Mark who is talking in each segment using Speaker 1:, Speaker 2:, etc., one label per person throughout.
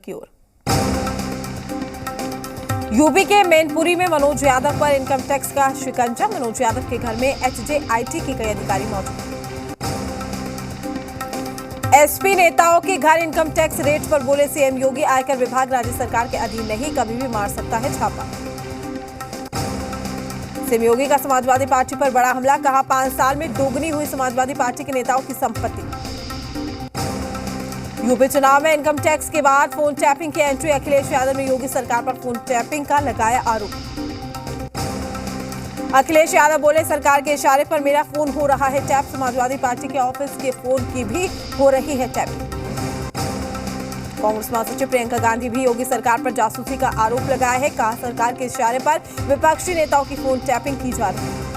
Speaker 1: की ओर यूपी के मैनपुरी में मनोज यादव पर इनकम टैक्स का शिकंजा। मनोज यादव के घर में एचजेआईटी के कई अधिकारी मौजूद। एसपी नेताओं के घर इनकम टैक्स रेट पर बोले सीएम योगी, आयकर विभाग राज्य सरकार के अधीन नहीं, कभी भी मार सकता है छापा। सीएम योगी का समाजवादी पार्टी पर बड़ा हमला, कहा 5 साल में दोगुनी हुई समाजवादी पार्टी के नेताओं की संपत्ति। यूपी चुनाव में इनकम टैक्स के बाद फोन टैपिंग की एंट्री, अखिलेश यादव ने योगी सरकार पर फोन टैपिंग का लगाया आरोप। अखिलेश यादव बोले सरकार के इशारे पर मेरा फोन हो रहा है टैप, समाजवादी पार्टी के ऑफिस के फोन की भी हो रही है टैपिंग। कांग्रेस महासचिव प्रियंका गांधी भी योगी सरकार पर जासूसी का आरोप लगाया है, कहा सरकार के इशारे पर विपक्षी नेताओं की फोन टैपिंग की जा रही है।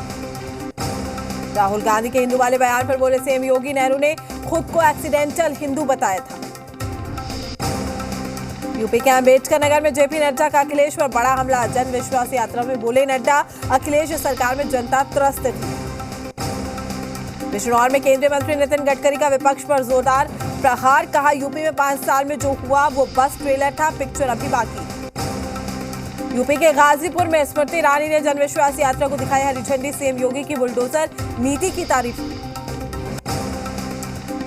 Speaker 1: राहुल गांधी के हिंदू वाले बयान पर बोले सीएम योगी, नेहरू ने खुद को एक्सीडेंटल हिंदू बताया था। यूपी के अम्बेडकर नगर में जेपी नड्डा का अखिलेश पर बड़ा हमला, जन विश्वास यात्रा में बोले नड्डा, अखिलेश सरकार में जनता त्रस्त थी। बिजनौर में केंद्रीय मंत्री नितिन गडकरी का विपक्ष पर जोरदार प्रहार, कहा यूपी में 5 साल में जो हुआ वो बस ट्रेलर था, पिक्चर अभी बाकी। यूपी के गाजीपुर में स्मृति ईरानी ने जन विश्वास यात्रा को दिखाई हरी झंडी, सीएम योगी की बुलडोजर नीति की तारीफ।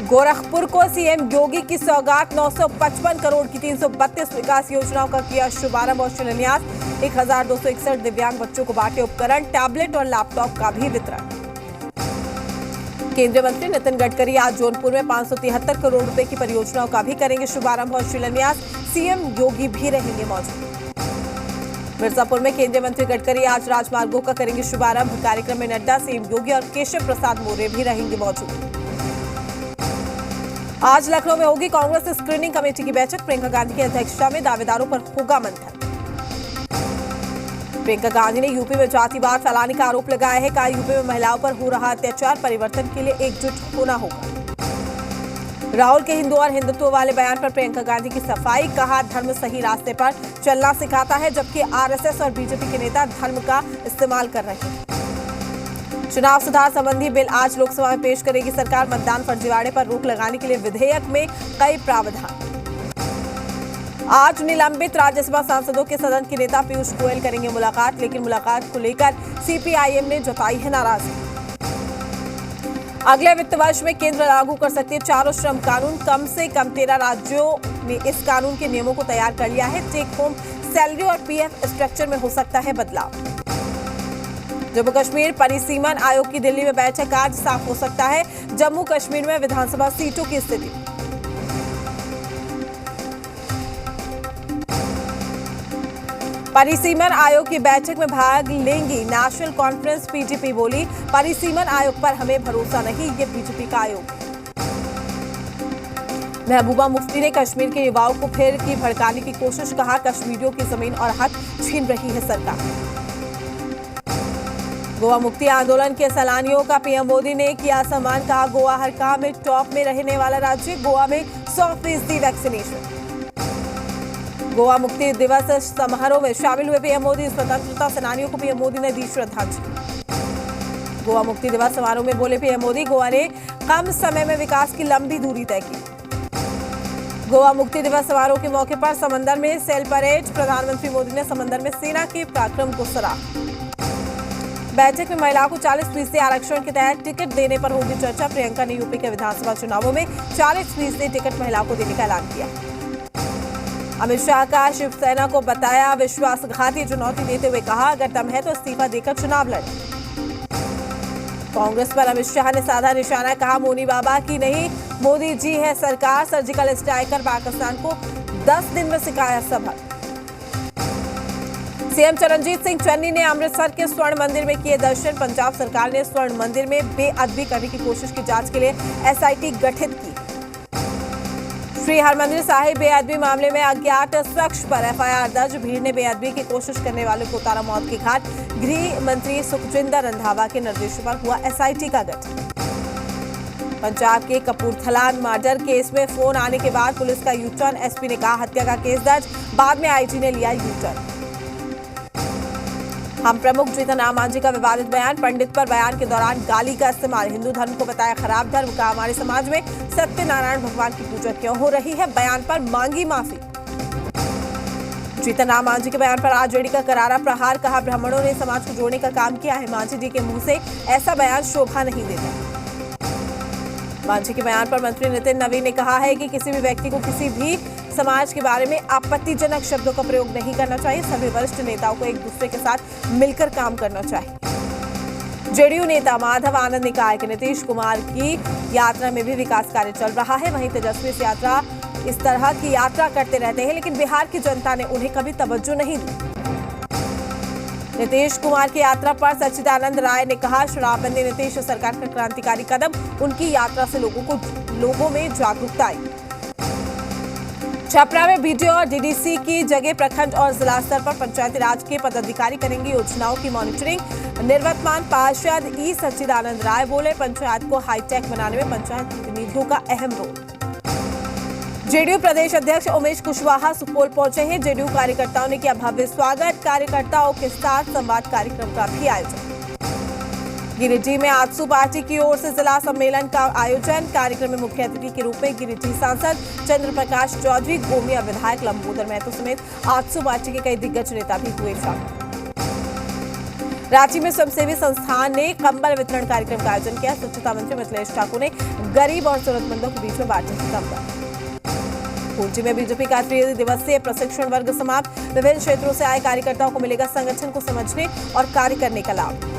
Speaker 1: गोरखपुर को सीएम योगी की सौगात, 955 करोड़ की 332 विकास योजनाओं का किया शुभारंभ और शिलान्यास। 1261 दिव्यांग बच्चों को बांटे उपकरण, टैबलेट और लैपटॉप का भी वितरण। केंद्रीय मंत्री नितिन गडकरी आज जौनपुर में 573 करोड़ रुपए की परियोजनाओं का भी करेंगे शुभारंभ और शिलान्यास, सीएम योगी भी रहेंगे मौजूद। मिर्जापुर में केंद्रीय मंत्री गडकरी आज राजमार्गों का करेंगे शुभारंभ, कार्यक्रम में नड्डा, सीएम योगी और केशव प्रसाद मौर्य भी रहेंगे मौजूद। आज लखनऊ में होगी कांग्रेस स्क्रीनिंग कमेटी की बैठक, प्रियंका गांधी की अध्यक्षता में दावेदारों पर होगा मंथन। प्रियंका गांधी ने यूपी में जातिवाद फैलाने का आरोप लगाया है, कहा यूपी में महिलाओं पर हो रहा अत्याचार, परिवर्तन के लिए एकजुट होना होगा। राहुल के हिंदू और हिंदुत्व वाले बयान पर प्रियंका गांधी की सफाई, कहा धर्म सही रास्ते पर चलना सिखाता है, जबकि आरएसएस और बीजेपी के नेता धर्म का इस्तेमाल कर रहे हैं। चुनाव सुधार संबंधी बिल आज लोकसभा में पेश करेगी सरकार, मतदान फर्जीवाड़े पर रोक लगाने के लिए विधेयक में कई प्रावधान। आज निलंबित राज्यसभा सांसदों के सदन के नेता पीयूष गोयल करेंगे मुलाकात, लेकिन मुलाकात को लेकर सीपीआईएम ने जताई है नाराजगी। अगले वित्त वर्ष में केंद्र लागू कर सकती है चारों श्रम कानून, कम से कम 13 राज्यों ने इस कानून के नियमों को तैयार कर लिया है। टेक होम सैलरी और पीएफ स्ट्रक्चर में हो सकता है बदलाव। जम्मू कश्मीर परिसीमन आयोग की दिल्ली में बैठक आज, साफ हो सकता है जम्मू कश्मीर में विधानसभा सीटों की स्थिति। परिसीमन आयोग की बैठक में भाग लेंगी नेशनल कॉन्फ्रेंस, पीडीपी बोली परिसीमन आयोग पर हमें भरोसा नहीं, ये बीजेपी का आयोग है। महबूबा मुफ्ती ने कश्मीर के युवाओं को फिर की भड़काने की कोशिश, कहा कश्मीरियों की जमीन और हक छीन रही है सरकार। गोवा मुक्ति आंदोलन के सैलानियों का पीएम मोदी ने किया सम्मान, कहा गोवा हर काम में टॉप में रहने वाला राज्य, गोवा में 100% वैक्सीनेशन। गोवा मुक्ति दिवस समारोह में शामिल हुए पीएम मोदी, स्वतंत्रता सेनानियों को पीएम मोदी ने दी श्रद्धांजलि। गोवा मुक्ति दिवस समारोह में बोले पीएम मोदी, गोवा ने कम समय में विकास की लंबी दूरी तय की। गोवा मुक्ति दिवस समारोह के मौके पर समंदर में सेल परेड, प्रधानमंत्री मोदी ने समंदर में सेना के पराक्रम को सराहा। बैठक में महिलाओं को 40% आरक्षण के तहत टिकट देने पर होगी चर्चा, प्रियंका ने यूपी के विधानसभा चुनावों में 40% टिकट महिलाओं को देने का ऐलान किया। अमित शाह का शिवसेना को बताया विश्वासघाती, चुनौती देते हुए कहा अगर दम है तो इस्तीफा देकर चुनाव लड़े। कांग्रेस पर अमित शाह ने साधा निशाना, कहा मोनी बाबा की नहीं मोदी जी है सरकार, सर्जिकल स्ट्राइक कर पाकिस्तान को 10 दिन में सिखाया सबक। सीएम चरणजीत सिंह चन्नी ने अमृतसर के स्वर्ण मंदिर में किए दर्शन, पंजाब सरकार ने स्वर्ण मंदिर में बेअदबी करने की कोशिश की जांच के लिए एसआईटी गठित की। श्री हरमंदिर साहिब बेअदबी मामले में अज्ञात शख्स पर एफआईआर दर्ज, भीड़ ने बेअदबी की कोशिश करने वालों को उतारा मौत की घाट, गृह मंत्री सुखजिंदर रंधावा के निर्देश पर हुआ एसआईटी का गठन। पंजाब के कपूरथला मर्डर केस में फोन आने के बाद पुलिस का यू टर्न, एसपी ने कहा हत्या का केस दर्ज, बाद में आईजी ने लिया यू टर्न। हम प्रमुख जीतन राम मांझी का विवादित बयान, पंडित पर बयान के दौरान गाली का इस्तेमाल, हिंदू धर्म को बताया खराब धर्म, का हमारे समाज में सत्यनारायण भगवान की पूजा क्यों हो रही है, बयान पर मांगी माफी। जीतन राम मांझी के बयान पर आरजेडी का करारा प्रहार, कहा ब्राह्मणों ने समाज को जोड़ने का काम किया है। मांझी जी के मुंह से ऐसा बयान शोभा नहीं देता। मांझी के बयान पर मंत्री नितिन नवीन ने कहा है कि किसी भी व्यक्ति को किसी भी समाज के बारे में आपत्तिजनक शब्दों का प्रयोग नहीं करना चाहिए। सभी वरिष्ठ नेताओं को एक दूसरे के साथ मिलकर काम करना चाहिए। जेडीयू नेता माधव आनंद ने कहा है कि नीतीश कुमार की यात्रा में भी विकास कार्य चल रहा है। वहीं तेजस्वी यात्रा इस तरह की यात्रा करते रहते हैं, लेकिन बिहार की जनता ने उन्हें कभी तवज्जो नहीं दी। नीतीश कुमार की यात्रा पर सच्चिदानंद राय ने कहा, शराबबंदी नीतीश सरकार का क्रांतिकारी कदम, उनकी यात्रा से लोगों में जागरूकता आई। छपरा में बीडीओ और डीडीसी की जगह प्रखंड और जिला स्तर पर पंचायती राज के पदाधिकारी करेंगे योजनाओं की मॉनिटरिंग। निवर्तमान पार्षद ई सच्चिदानंद राय बोले, पंचायत को हाईटेक बनाने में पंचायत प्रतिनिधियों का अहम रोल। जेडीयू प्रदेश अध्यक्ष उमेश कुशवाहा सुपौल पहुंचे हैं। जेडीयू कार्यकर्ताओं ने किया भव्य स्वागत। कार्यकर्ताओं के साथ संवाद कार्यक्रम का भी आयोजन। गिरिडीह में आजसू पार्टी की ओर से जिला सम्मेलन का आयोजन। कार्यक्रम में मुख्य अतिथि के रूप में गिरिडीह सांसद चंद्र प्रकाश चौधरी, गोमिया विधायक लंबोदर महतो समेत आजसू पार्टी के कई दिग्गज नेता भी हुए शामिल। रांची में स्वयंसेवी संस्थान ने कंबल वितरण कार्यक्रम का आयोजन किया। स्वच्छता मंत्री मिथिलेश ठाकुर ने गरीब और जरूरतमंदों के बीच में बांटे कंबल। खूंटी में बीजेपी का 3 दिवसीय प्रशिक्षण वर्ग समाप्त। विभिन्न क्षेत्रों से आए कार्यकर्ताओं को मिलेगा संगठन को समझने और कार्य करने का लाभ।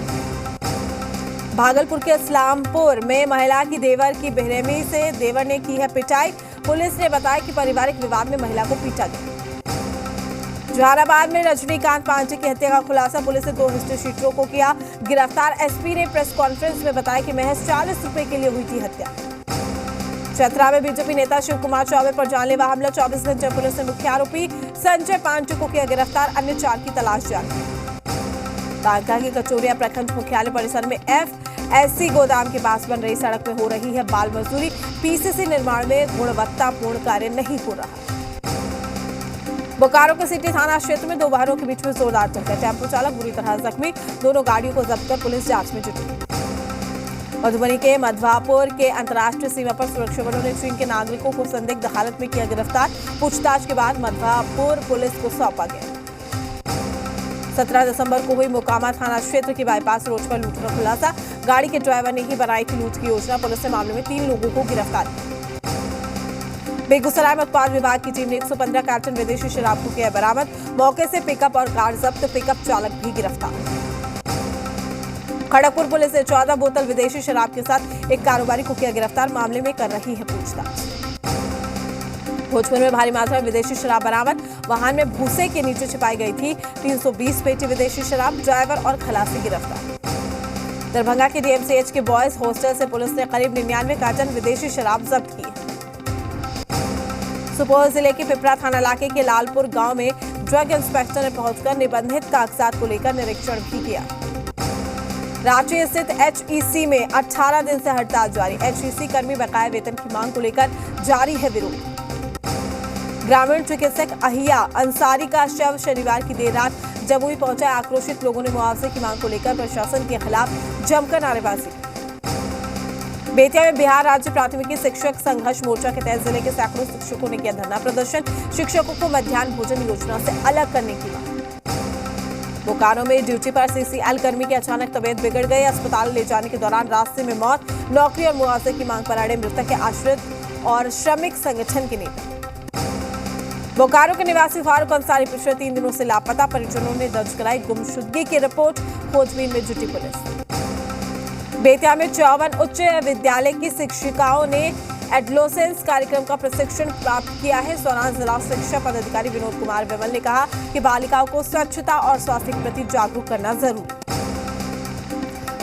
Speaker 1: भागलपुर के इस्लामपुर में महिला की देवर की बेरहमी से देवर ने की है पिटाई। पुलिस ने बताया कि पारिवारिक विवाद में महिला को पीटा गया। जहानाबाद में रजनीकांत पांडे की हत्या का खुलासा, पुलिस ने 2 हिस्ट्री शीटरों को किया गिरफ्तार। एसपी ने प्रेस कॉन्फ्रेंस में बताया कि महज 40 रुपए के लिए हुई थी हत्या। चतरा में बीजेपी नेता शिव कुमार चौबे पर जानलेवा हमला, 24 घंटे पुलिस ने मुख्य आरोपी संजय पांडे को किया गिरफ्तार। अन्य 4 की तलाश जारी। बांका के कचोरिया प्रखंड मुख्यालय परिसर में एफएससी गोदाम के पास बन रही सड़क में हो रही है बाल मजदूरी। पीसीसी निर्माण में गुणवत्तापूर्ण कार्य नहीं हो रहा। बोकारो के सिटी थाना क्षेत्र में 2 वाहनों के बीच में जोरदार टक्कर, टेम्पो चालक बुरी तरह जख्मी। दोनों गाड़ियों को जब्त कर पुलिस जांच में जुटी। मधुबनी के मधवापुर के अंतर्राष्ट्रीय सीमा पर सुरक्षा बलों ने चीन के नागरिकों को संदिग्ध हालत में किया गिरफ्तार। पूछताछ के बाद मधवापुर पुलिस को सौंपा गया। 17 दिसंबर को हुई मोकामा थाना क्षेत्र के बाईपास रोड पर लूट का खुलासा, गाड़ी के ड्राइवर ने ही बनाई थी लूट की योजना। पुलिस ने मामले में 3 लोगों को गिरफ्तार किया। बेगूसराय में उत्पाद विभाग की टीम ने 115 कार्टन विदेशी शराब को किया बरामद। मौके से पिकअप और कार जब्त, पिकअप चालक भी गिरफ्तार। खड़गपुर पुलिस ने 14 बोतल विदेशी शराब के साथ एक कारोबारी को किया गिरफ्तार। मामले में कर रही है पूछताछ। भोजपुर में भारी मात्रा में विदेशी शराब बरामद, वाहन में भूसे के नीचे छिपाई गई थी 320 पेटी विदेशी शराब, ड्राइवर और खलासी गिरफ्तार। दरभंगा के डीएमसीएच के बॉयज हॉस्टल से पुलिस ने करीब 99 कार्टन विदेशी शराब जब्त की। सुपौल जिले के पिपरा थाना इलाके के लालपुर गांव में ड्रग इंस्पेक्टर ने पहुंचकर निबंधित कागजात को लेकर निरीक्षण भी किया। रांची स्थित एचईसी में 18 दिन से हड़ताल जारी। एचईसी कर्मी बकाया वेतन की मांग को लेकर जारी है विरोध। ग्रामीण चिकित्सक अहिया अंसारी का शव शनिवार की देर रात जमुई पहुंचा। आक्रोशित लोगों ने मुआवजे की मांग को लेकर प्रशासन के खिलाफ जमकर नारेबाजी। बेतिया में बिहार राज्य प्राथमिकी शिक्षक संघर्ष मोर्चा के तहत जिले के सैकड़ों शिक्षकों ने किया धरना प्रदर्शन। शिक्षकों को मध्याह्न भोजन योजना से अलग करने की मांग। बोकारो में ड्यूटी पर सीसीएल कर्मी की अचानक तबीयत बिगड़ गई। अस्पताल ले जाने के दौरान रास्ते में मौत। नौकरी और मुआवजे की मांग पर अड़े मृतक के आश्रित और श्रमिक संगठन के नेता। बोकारो के निवासी फारूक अंसारी पिछले 3 दिनों से लापता। परिजनों ने दर्ज कराई गुमशुदगी की रिपोर्ट। खोजबीन में जुटी पुलिस। बेतिया में 54 उच्च विद्यालय की शिक्षिकाओं ने एडोलेसेंस कार्यक्रम का प्रशिक्षण प्राप्त किया है। सोनार जिला शिक्षा पदाधिकारी विनोद कुमार विमल ने कहा कि बालिकाओं को स्वच्छता और स्वास्थ्य के प्रति जागरूक करना जरूरी।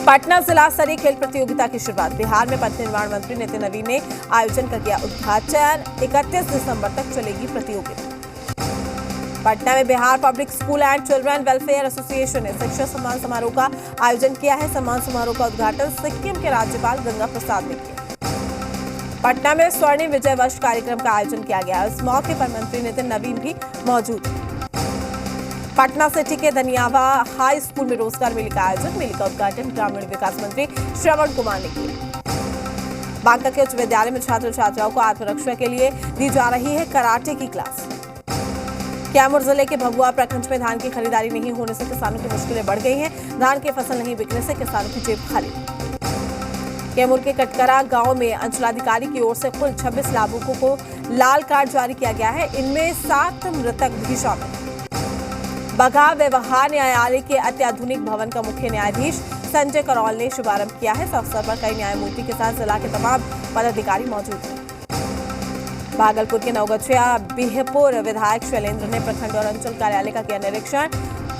Speaker 1: पटना जिला स्तरीय खेल प्रतियोगिता की शुरुआत। बिहार में पथ निर्माण मंत्री नितिन नवीन ने आयोजन का किया उद्घाटन। 31 दिसंबर तक चलेगी प्रतियोगिता। पटना में Bihar public school and children welfare association ने शिक्षक सम्मान समारोह का आयोजन किया है। सम्मान समारोह का उद्घाटन सिक्किम के राज्यपाल गंगा प्रसाद ने किया। पटना में स्वर्णिम विजय वर्ष कार्यक्रम का आयोजन किया गया। इस मौके पर मंत्री नितिन नवीन भी मौजूद। पटना सिटी के दनियावा हाई स्कूल में रोजगार मेले का आयोजन। मेले का उद्घाटन ग्रामीण विकास मंत्री श्रवण कुमार ने किया। बांका के उच्च विद्यालय में छात्र छात्राओं को आत्मरक्षा के लिए दी जा रही है कराटे की क्लास। कैमूर जिले के भभुआ प्रखंड में धान की खरीदारी नहीं होने से किसानों की मुश्किलें बढ़ गई हैं। धान की फसल नहीं बिकने से किसानों की जेब खाली। कैमूर के कटकरा गांव में अंचलाधिकारी की ओर से कुल 26 लाभुकों को लाल कार्ड जारी किया गया है। इनमें 7 मृतक भी शामिल। बघा व्यवहार न्यायालय के अत्याधुनिक भवन का मुख्य न्यायाधीश संजय करौल ने शुभारंभ किया है। इस अवसर पर कई न्यायमूर्ति के साथ जिला के तमाम पदाधिकारी मौजूद हैं। भागलपुर के नवगछिया बिहपुर विधायक शैलेंद्र ने प्रखंड और अंचल कार्यालय का किया निरीक्षण।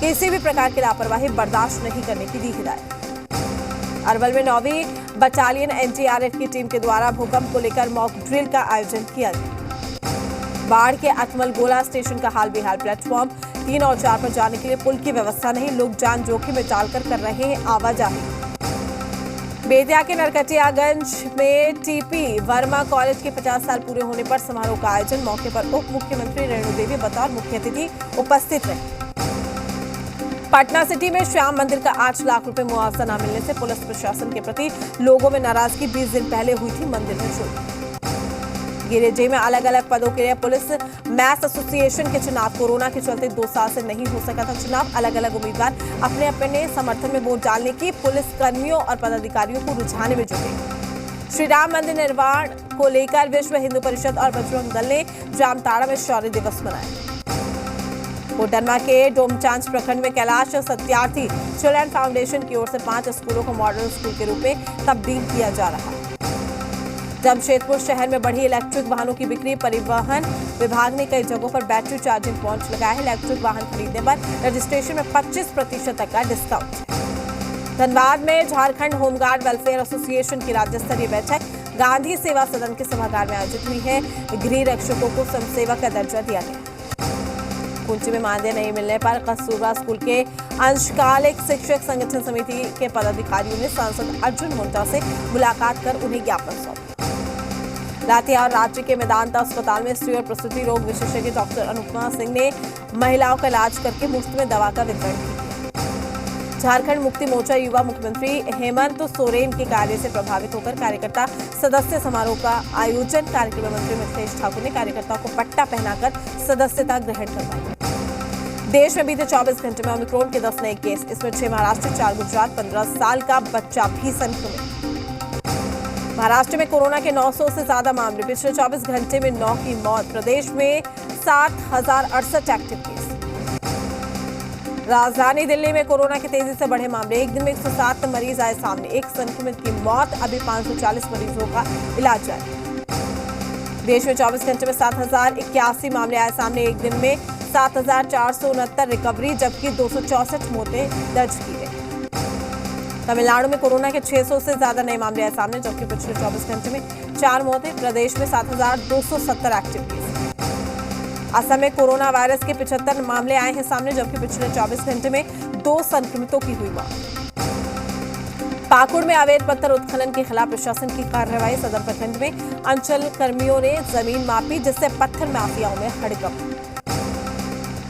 Speaker 1: किसी भी प्रकार की लापरवाही बर्दाश्त नहीं करने की दी हिदायत। अरवल में 9वीं बटालियन एनडीआरएफ की टीम के द्वारा भूकंप को लेकर मॉक ड्रिल का आयोजन किया गया। बाढ़ के अटमल गोला स्टेशन का हाल बेहाल। प्लेटफॉर्म 3 और 4 पर जाने के लिए पुल की व्यवस्था नहीं। लोग जान जोखिम में डालकर कर रहे हैं आवाजाही। बेतिया के नरकटियागंज में टीपी वर्मा कॉलेज के 50 साल पूरे होने पर समारोह का आयोजन। मौके पर उप मुख्यमंत्री रेणु देवी बतौर मुख्य अतिथि उपस्थित रहे। पटना सिटी में श्याम मंदिर का 8 लाख रुपए मुआवजा न मिलने से पुलिस प्रशासन के प्रति लोगों में नाराजगी 20 दिन पहले हुई थी। मंदिर में चोरी। गिरिडीह में अलग अलग पदों के लिए पुलिस मैथ्स एसोसिएशन के चुनाव। कोरोना के चलते 2 साल से नहीं हो सका था चुनाव। अलग अलग उम्मीदवार अपने अपने समर्थन में वोट डालने की पुलिस कर्मियों और पदाधिकारियों को रुझाने में जुटे। श्री राम मंदिर निर्माण को लेकर विश्व हिंदू परिषद और बजरंग दल ने जामताड़ा में शौर्य दिवस मनाया। कोडरमा के डोमचांच प्रखंड में कैलाश सत्यार्थी चिल्ड्रन फाउंडेशन की ओर से 5 स्कूलों को मॉडल स्कूल के रूप में तब्दील किया जा रहा है। जमशेदपुर शहर में बढ़ी इलेक्ट्रिक वाहनों की बिक्री। परिवहन विभाग ने कई जगहों पर बैटरी चार्जिंग पॉइंट लगाया है। इलेक्ट्रिक वाहन खरीदने पर रजिस्ट्रेशन में 25% तक का डिस्काउंट। धनबाद में झारखंड होमगार्ड वेलफेयर एसोसिएशन की राज्य स्तरीय बैठक गांधी सेवा सदन के सभागार में आयोजित हुई है। गृह रक्षकों को स्वयंसेवक का दर्जा दिया गया। कुंची में मानदेय नहीं मिलने पर कस्तूरबा स्कूल के अंशकालिक शिक्षक संगठन समिति के पदाधिकारियों ने सांसद अर्जुन मुंडा से मुलाकात कर उन्हें ज्ञापन सौंपा। लातेहार राज्य के मेदांता अस्पताल में स्त्री और प्रसूति रोग विशेषज्ञ डॉक्टर अनुपमा सिंह ने महिलाओं का इलाज करके मुफ्त में दवा का वितरण किया। झारखंड मुक्ति मोर्चा युवा मुख्यमंत्री हेमंत सोरेन के कार्य से प्रभावित होकर कार्यकर्ता सदस्य समारोह का आयोजन। कार्यक्रम मंत्री मिथिलेश ठाकुर ने कार्यकर्ताओं को पट्टा पहनाकर सदस्यता ग्रहण करवाई। देश में बीते 24 घंटे में ओमिक्रॉन के 10 नए केस। इसमें 6 महाराष्ट्र, 4 गुजरात। 15 साल का बच्चा भी संक्रमित। महाराष्ट्र में कोरोना के 900 से ज्यादा मामले। पिछले 24 घंटे में 9 की मौत। प्रदेश में 7,068 एक्टिव केस। राजधानी दिल्ली में कोरोना के तेजी से बढ़े मामले। एक दिन में 107 मरीज आए सामने। एक संक्रमित की मौत। अभी 540 मरीजों का इलाज जारी। देश में 24 घंटे में 7,081 मामले आए सामने। एक दिन में 7,469 रिकवरी, जबकि 264 मौतें दर्ज की गई। तमिलनाडु में कोरोना के 600 से ज्यादा नए मामले आए सामने, जबकि पिछले 24 घंटे में 4 मौतें। प्रदेश में 7,270 एक्टिव केस। असम में कोरोना वायरस के 75 मामले आए हैं सामने, जबकि पिछले 24 घंटे में 2 संक्रमितों की हुई मौत। पाकुड़ में अवैध पत्थर उत्खनन के खिलाफ प्रशासन की कार्रवाई। सदर प्रखंड में अंचल कर्मियों ने जमीन मापी, जिससे पत्थर माफियाओं में हड़कंप।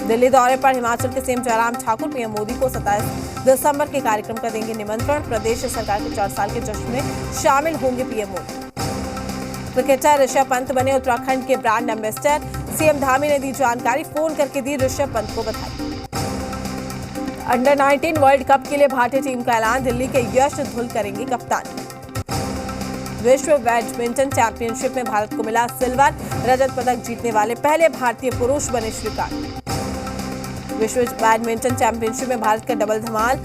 Speaker 1: दिल्ली दौरे पर हिमाचल के सीएम जयराम ठाकुर पीएम मोदी को 27 दिसंबर के कार्यक्रम का देंगे निमंत्रण। प्रदेश सरकार के 4 साल के जश्न में शामिल होंगे पीएम मोदी। क्रिकेटर ऋषभ पंत बने उत्तराखंड के ब्रांड एम्बेसडर। सीएम धामी ने दी जानकारी। फोन करके दी ऋषभ पंत को बधाई। अंडर 19 वर्ल्ड कप के लिए भारतीय टीम का ऐलान। दिल्ली के यश धुल करेंगे कप्तानी। विश्व बैडमिंटन चैंपियनशिप में भारत को मिला सिल्वर। रजत पदक जीतने वाले पहले भारतीय पुरुष बने श्रीकांत। विश्व बैडमिंटन चैंपियनशिप में भारत का डबल धमाल।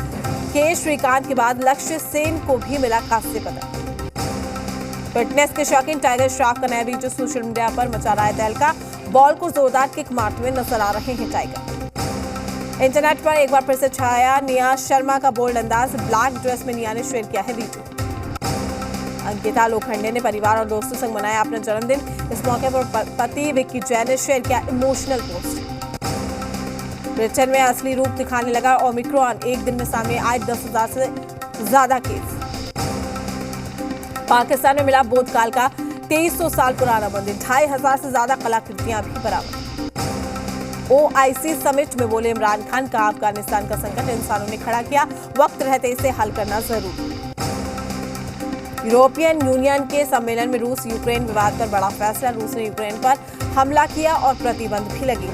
Speaker 1: के श्रीकांत के बाद लक्ष्य सेन को भी मिला कांस्य पदक। फिटनेस के शौकीन टाइगर श्रॉफ का नया वीडियो सोशल मीडिया पर मचा रहा है तहलका। बॉल को जोरदार किक मारते हुए नजर आ रहे हैं टाइगर। इंटरनेट पर एक बार फिर से छाया निया शर्मा का बोल्ड अंदाज। ब्लैक ड्रेस में निया ने शेयर किया है वीडियो। अंकिता लोखंडे ने परिवार और दोस्तों संग मनाया अपना जन्मदिन। इस मौके पर पति विक्की जैन ने शेयर किया इमोशनल पोस्ट। ब्रिटेन में असली रूप दिखाने लगा ओमिक्रॉन। एक दिन में सामने आए 10,000 से ज्यादा केस। पाकिस्तान में मिला बोधकाल का 2300 साल पुराना मंदिर। 2,500 से ज्यादा कलाकृतियां भी बरामद। ओआईसी समिट में बोले इमरान खान का अफगानिस्तान का संकट इंसानों ने खड़ा किया, वक्त रहते इसे हल करना जरूरी। यूरोपियन यूनियन के सम्मेलन में रूस यूक्रेन विवाद पर बड़ा फैसला। रूस ने यूक्रेन पर हमला किया और प्रतिबंध भी लगे।